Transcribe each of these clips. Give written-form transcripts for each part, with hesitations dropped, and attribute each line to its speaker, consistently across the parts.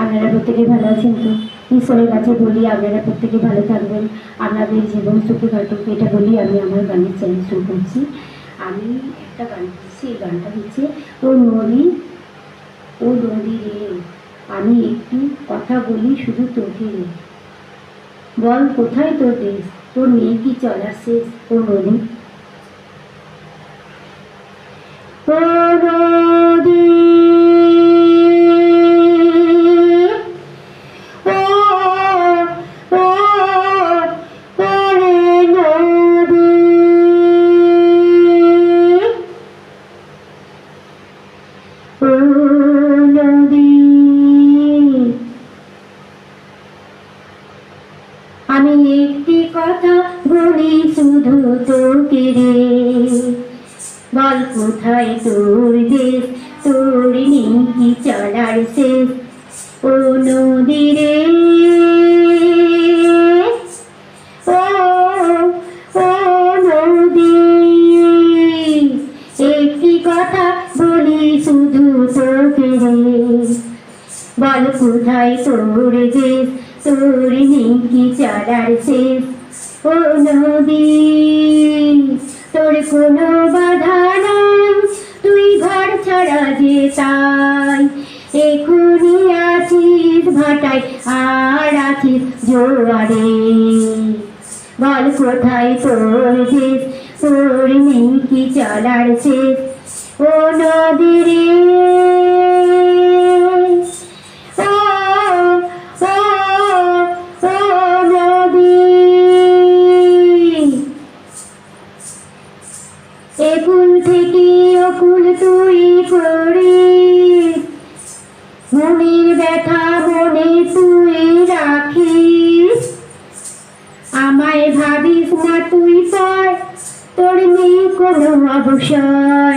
Speaker 1: আপনারা প্রত্যেকে ভালো আছেন তো? ঈশ্বরের কাছে বলি আপনারা প্রত্যেকে ভালো থাকবেন, আপনাদের জীবন সুখে কাটুক, এটা বলি আমি আমার গানের চ্যানেল শুরু করছি। আমি একটা গান করছি, এই গানটা হচ্ছে ও নদী রে, আমি একটু কথা বলি শুধু তোকে রে, বল কোথায় তোর দেশ, তোর নেই কি চলার শেষ, ও নদী ও নদী আমি একটি কথা বলি শুধু তোকে রে, বল কোথায় তোর দেশ, তোর নেই কি চলার শেষ, ও নদী রে ও ও নদী, একটি কথা বলি শুধু তোকে রে, বল কোথায় তোর দেশ, তোর নেই কি চলার শেষ, ও নদী তোর কোনো বাধা নাই, তুই ঘর ছাড়া যে তাই, এখনই আছিস ভাটায় আর আছিস জোয়ারে, বল কোথায় তোর দেশ, তোর নেই কি চলার শেষ, ও নদী রে একুল থেকে অকুল তুই করিস, মনের ব্যথা মনে তুই রাখিস, আমায় ভাবিস না তুই পর, তোর নেই কোনো অবসর,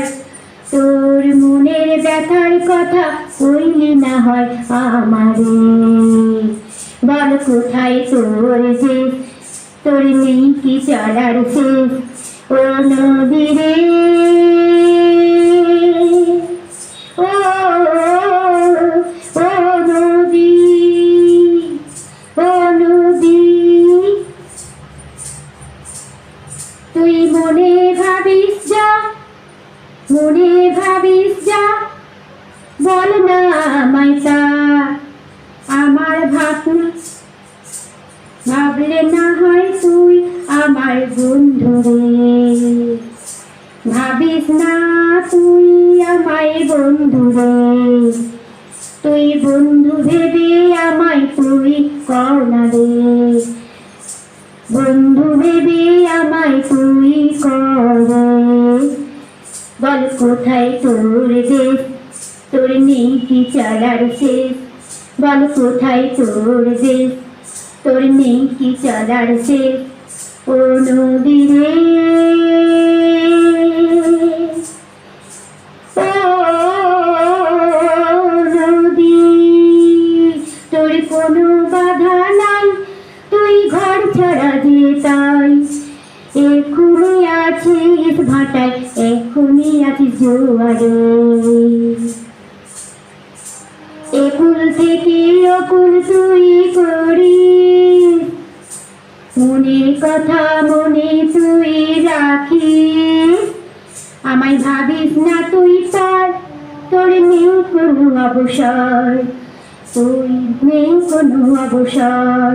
Speaker 1: তোর মনের ব্যথার কথা কইলি না হয় আমারে, বল কোথায় তোর দেশ, তোর নেই কি চলার শেষ, ও নদী রে ও ও নদী ও নদী, তুই মনে ভাবিস যা, মনে ভাবিস যা, বল না আমায় তা, আমার ভাবনা ভাবলে না হয় তুই আমার বন্ধু রে, ভাবিস না তুই আমায় বন্ধু রে, তুই বন্ধু ভেবে আমায় তুই কর না রে, বন্ধু ভেবে আমায় তুই কর রে, বল কোথায় তোর দেশ, তোর নেই কি চলার শেষ, বল কোথায় তোর দেশ, তোর নেই কি চলার শেষ, ও নদী রে ও নদী, তোর কোনো বাধা নাই, তুই ঘর ছাড়া যে তাই, এখনই আছিস ভাটায়, এখনই আছিস জোয়ারে, একুল থেকে অকুল তুই করিস, মনের কথা মনে তুই রাখিস, আমায় ভাবিস না তুই পার, তোর নেই কোনো অবসর, তুই নেই কোনো অবসর,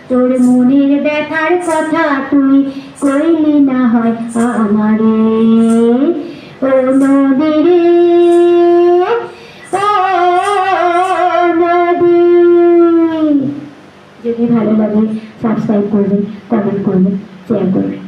Speaker 1: তোর মনের ব্যথার কথা তুই কইলি না হয় আমারে, ও নদী রে ও নদী। যদি ভালো লাগে সাবস্ক্রাইব করবেন, কমেন্ট করবেন, শেয়ার করবেন।